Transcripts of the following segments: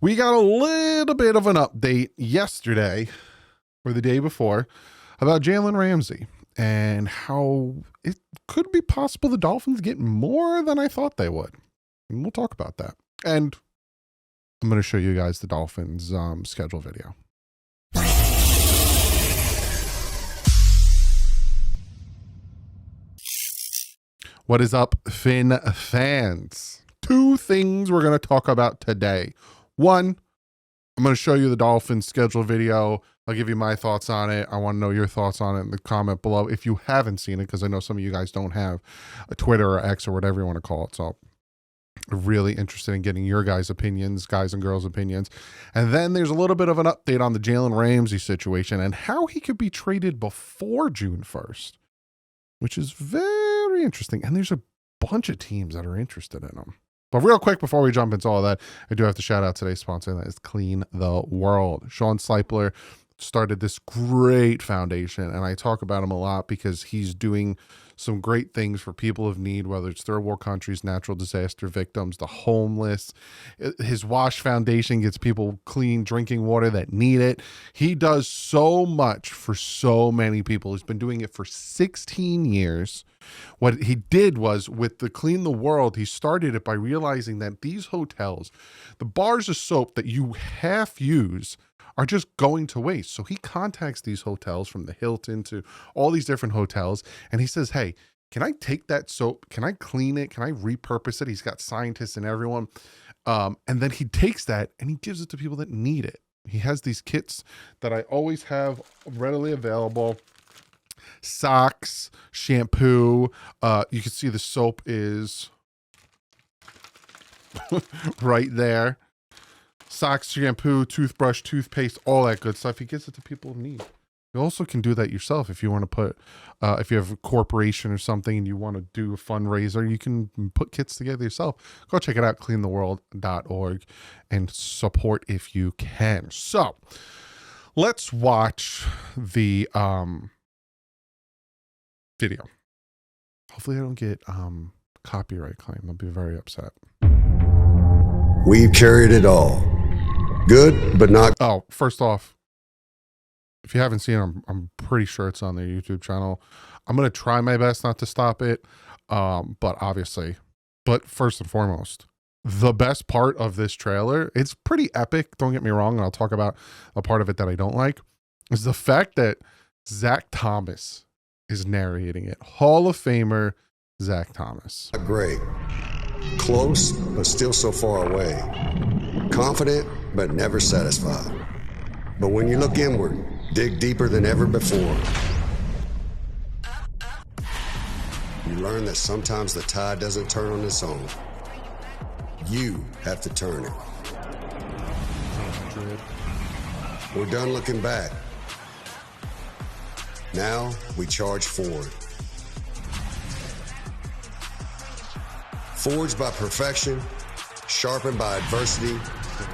We got a little bit of an update yesterday or the day before about Jalen Ramsey and how it could be possible the Dolphins get more than I thought they would. And we'll talk about that. And I'm going to show you guys the Dolphins schedule video. What is up, Finn fans? Two things we're going to talk about today. One, I'm going to show you the Dolphins schedule video. I'll give you my thoughts on it. I want to know your thoughts on it in the comment below if you haven't seen it, because I know some of you guys don't have a Twitter or X or whatever you want to call it. So really interested in getting your guys' opinions, guys and girls' opinions. And then there's a little bit of an update on the Jalen Ramsey situation and how he could be traded before June 1st, which is very interesting. And there's a bunch of teams that are interested in him. But real quick, before we jump into all that, I do have to shout out today's sponsor, and that is Clean the World. Sean Sleipler started this great foundation, and I talk about him a lot because he's doing some great things for people of need, whether it's third world countries, natural disaster victims, the homeless. His Wash Foundation gets people clean drinking water that need it. He does so much for so many people. He's been doing it for 16 years. What he did was, with the Clean the World, he started it by realizing that these hotels, the bars of soap that you half use, are just going to waste. So he contacts these hotels, from the Hilton to all these different hotels, and he says, hey, can I take that soap? Can I clean it? Can I repurpose it? He's got scientists and everyone. And then he takes that and he gives it to people that need it. He has these kits that I always have readily available. Socks, shampoo. You can see the soap is right there. Socks, shampoo, toothbrush, toothpaste, all that good stuff. He gives it to people in need. You also can do that yourself if you want to put, if you have a corporation or something and you want to do a fundraiser, you can put kits together yourself. Go check it out, cleantheworld.org, and support if you can. So let's watch the video. Hopefully I don't get copyright claim. I'll be very upset. We've carried it all. Good, but not. Oh, first off, if you haven't seen it, I'm pretty sure it's on their YouTube channel. I'm going to try my best not to stop it. But first and foremost, the best part of this trailer, it's pretty epic. Don't get me wrong. And I'll talk about a part of it that I don't like, is the fact that Zach Thomas is narrating it. Hall of Famer Zach Thomas. Great. Close, but still so far away. Confident, but never satisfied. But when you look inward, dig deeper than ever before. You learn that sometimes the tide doesn't turn on its own. You have to turn it. We're done looking back. Now we charge forward. Forged by perfection, sharpened by adversity,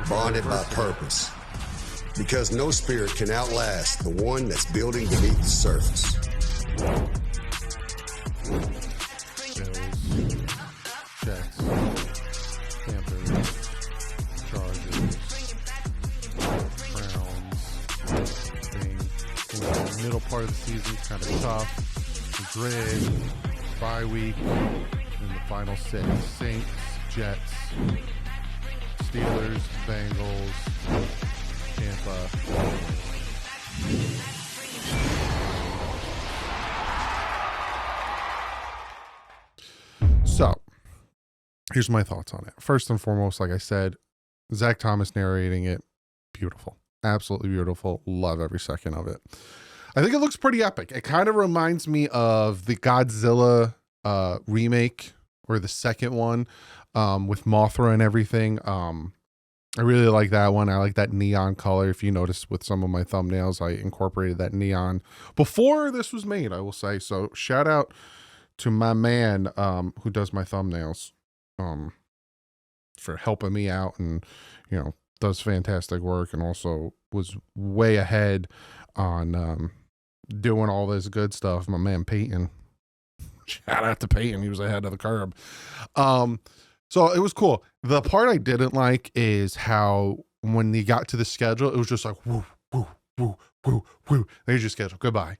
bonded by purpose. Because no spirit can outlast the one that's building beneath the surface. Bills, Jets, Panthers, Chargers, Browns, the middle part of the season is kind of tough. Madrid, bye week. In the final six: Saints, Jets, Steelers, Bengals, Tampa. So, here's my thoughts on it. First and foremost, like I said, Zach Thomas narrating it, beautiful. Absolutely beautiful. Love every second of it. I think it looks pretty epic. It kind of reminds me of the Godzilla remake, or the second one, with Mothra and everything. I really like that one. I like that neon color. If you notice with some of my thumbnails, I incorporated that neon before this was made, I will say. So shout out to my man who does my thumbnails for helping me out, and does fantastic work, and also was way ahead on doing all this good stuff. My man Peyton. Shout out to Peyton. He was ahead of the curve. So it was cool. The part I didn't like is how when he got to the schedule, it was just like, woo, woo, woo, woo, woo. There's your schedule. Goodbye.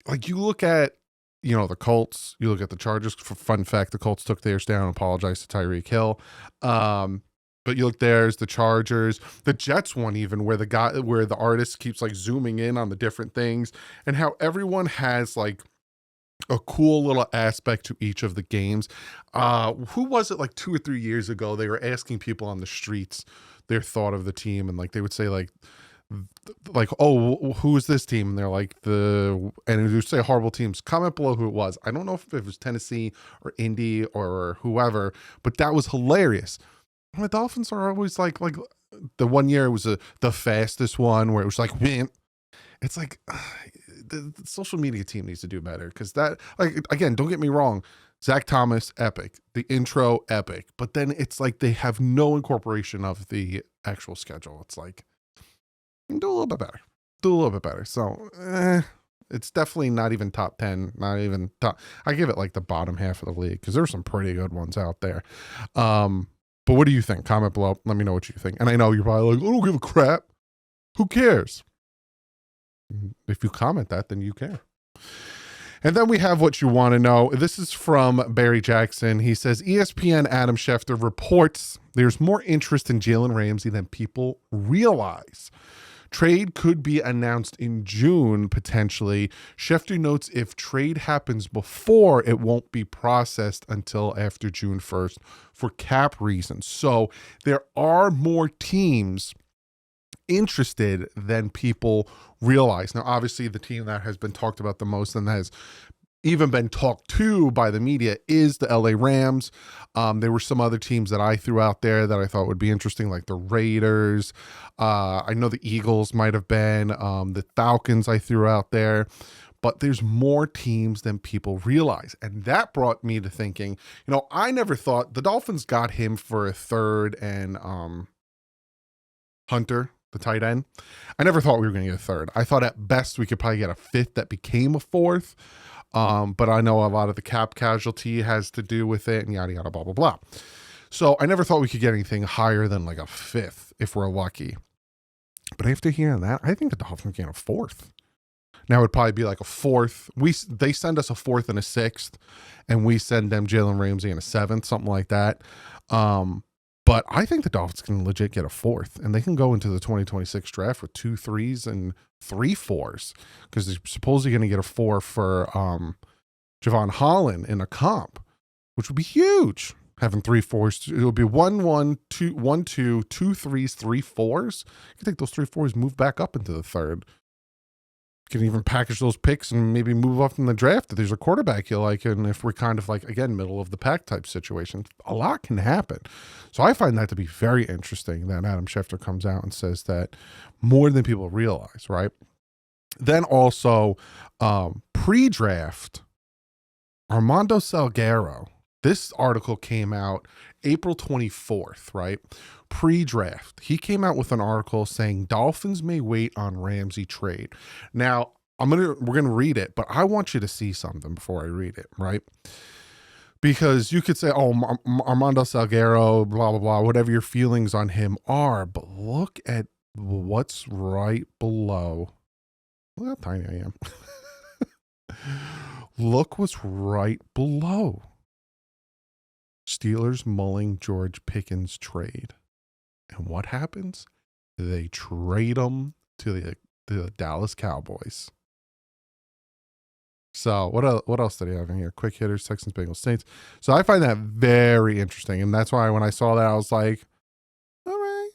Like, you look at, the Colts, you look at the Chargers. For fun fact, the Colts took theirs down and apologized to Tyreek Hill. But you look, there's the Chargers, the Jets one, even where the artist keeps like zooming in on the different things, and how everyone has like a cool little aspect to each of the games. Who was it, like 2 or 3 years ago? They were asking people on the streets their thought of the team, and like they would say like, oh, who is this team? And they're like, and it would say horrible teams. Comment below who it was. I don't know if it was Tennessee or Indy or whoever, but that was hilarious. And the Dolphins are always like the one year it was the fastest one where it was like, man, it's like the social media team needs to do better, because that, like, again, don't get me wrong, Zach Thomas, epic, the intro, epic, but then it's like they have no incorporation of the actual schedule. It's like, do a little bit better. So it's definitely not even top 10, not even top. I give it like the bottom half of the league, because there's some pretty good ones out there. But what do you think? Comment below. Let me know what you think. And I know you're probably like, I don't give a crap. Who cares? If you comment that, then you care. And then we have what you want to know. This is from Barry Jackson. He says, ESPN Adam Schefter reports there's more interest in Jalen Ramsey than people realize. Trade could be announced in June, potentially. Schefter notes if trade happens before, it won't be processed until after June 1st for cap reasons. So there are more teams interested than people realize. Now, obviously, the team that has been talked about the most and has even been talked to by the media is the LA Rams. There were some other teams that I threw out there that I thought would be interesting, like the Raiders. I know the Eagles might have been, the Falcons I threw out there, but there's more teams than people realize. And that brought me to thinking, I never thought the Dolphins got him for a third and Hunter, the tight end. I never thought we were going to get a third. I thought at best we could probably get a fifth that became a fourth. But I know a lot of the cap casualty has to do with it and yada, yada, blah, blah, blah. So I never thought we could get anything higher than like a fifth if we're lucky. But after hearing that, I think the Dolphins get a fourth. Now it'd probably be like a fourth. They send us a fourth and a sixth, and we send them Jalen Ramsey and a seventh, something like that. But I think the Dolphins can legit get a fourth, and they can go into the 2026 draft with 2 3s and 3 4s, because they're supposedly going to get a 4 for Javon Holland in a comp, which would be huge. Having 3 4s, it would be 1 1 2 1 2 2 3s 3 4s. You can take those 3 4s, move back up into the third. You can even package those picks and maybe move up in the draft if there's a quarterback you like, and if we're kind of like, again, middle of the pack type situation, a lot can happen. So I find that to be very interesting that Adam Schefter comes out and says that more than people realize, right? Then also pre-draft, Armando Salguero. This article came out April 24th, right? Pre-draft. He came out with an article saying Dolphins may wait on Ramsey trade. Now, we're gonna read it, but I want you to see something before I read it, right? Because you could say, oh, Armando Salguero, blah, blah, blah, whatever your feelings on him are, but look at what's right below. Look how tiny I am. Look what's right below. Steelers mulling George Pickens trade. And what happens? They trade him to the Dallas Cowboys. So what else did he have in here? Quick hitters, Texans, Bengals, Saints. So I find that very interesting. And that's why when I saw that, I was like, all right,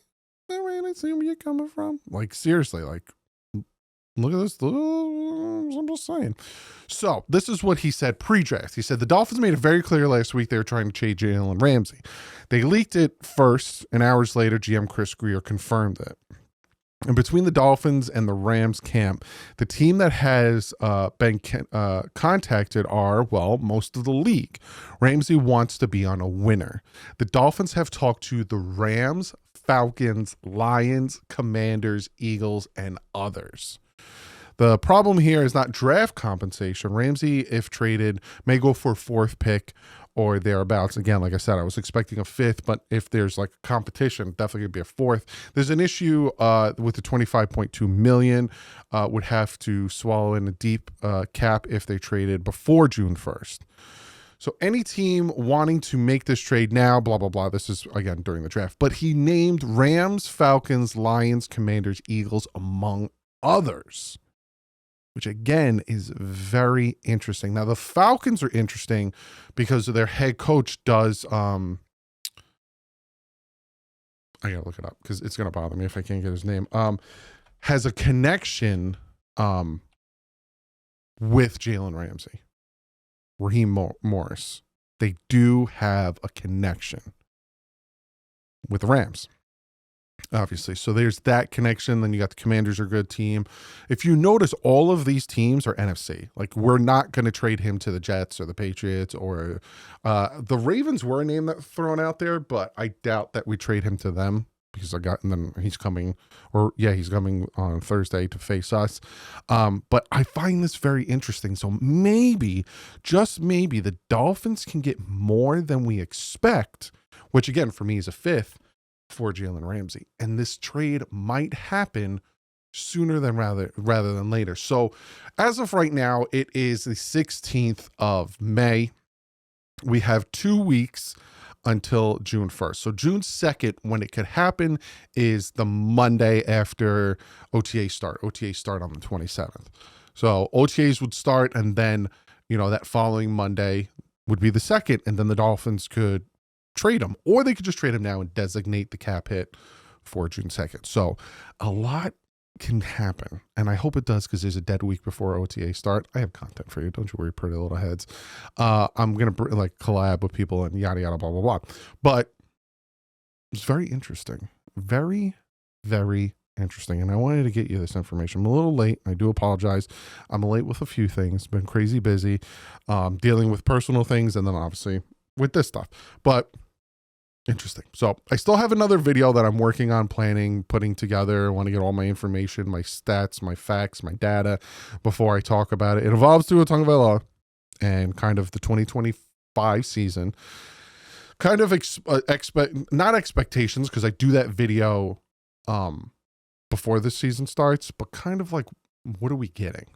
I see where you're coming from. Like, seriously, like, look at this. I'm just saying. So this is what he said pre-draft. He said the Dolphins made it very clear last week they were trying to trade Jalen Ramsey. They leaked it first, and hours later, GM Chris Greer confirmed it. And between the Dolphins and the Rams camp, the team that has been contacted are, well, most of the league. Ramsey wants to be on a winner. The Dolphins have talked to the Rams, Falcons, Lions, Commanders, Eagles, and others. The problem here is not draft compensation. Ramsey, if traded, may go for a 4th pick or thereabouts. Again, like I said, I was expecting a fifth, but if there's like competition, definitely gonna be a fourth. There's an issue with the 25.2 million. Would have to swallow in a deep cap if they traded before June 1st. So any team wanting to make this trade now, blah, blah, blah. This is, again, during the draft. But he named Rams, Falcons, Lions, Commanders, Eagles, among others, which, again, is very interesting. Now, the Falcons are interesting because their head coach does, I got to look it up because it's going to bother me if I can't get his name, has a connection with Jalen Ramsey. Raheem Morris. They do have a connection with the Rams, obviously. So there's that connection. Then you got the Commanders are a good team. If you notice, all of these teams are NFC. Like, we're not going to trade him to the Jets or the Patriots or the Ravens were a name that's thrown out there, but I doubt that we trade him to them. Because and then he's coming on Thursday to face us. But I find this very interesting. So maybe, just maybe, the Dolphins can get more than we expect, which again, for me, is a fifth for Jalen Ramsey. And this trade might happen sooner than rather than later. So as of right now, it is the 16th of May. We have 2 weeks until June 1st. So June 2nd, when it could happen, is the Monday after OTA start. OTA start on the 27th. So OTAs would start, and then, that following Monday would be the 2nd, and then the Dolphins could trade him, or they could just trade him now and designate the cap hit for June 2nd. So a lot can happen, and I hope it does, because there's a dead week before OTA start. I have content for you, don't you worry, pretty little heads. I'm gonna collab with people and yada yada blah blah blah. But it's very interesting, very, very interesting, and I wanted to get you this information. I'm a little late. I do apologize. I'm late with a few things. Been crazy busy, dealing with personal things, and then obviously with this stuff. But interesting. So I still have another video that I'm working on putting together. I want to get all my information, my stats, my facts, my data before I talk about it. It involves Tua Tagovailoa and kind of the 2025 season. Kind of not expectations, because I do that video before the season starts, but kind of like, what are we getting?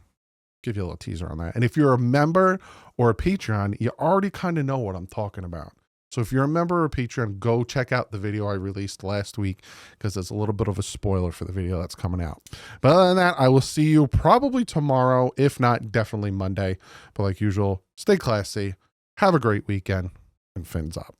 Give you a little teaser on that. And if you're a member or a Patreon, you already kind of know what I'm talking about. So if you're a member or Patreon, go check out the video I released last week, because there's a little bit of a spoiler for the video that's coming out. But other than that, I will see you probably tomorrow, if not definitely Monday. But like usual, stay classy, have a great weekend, and fins up.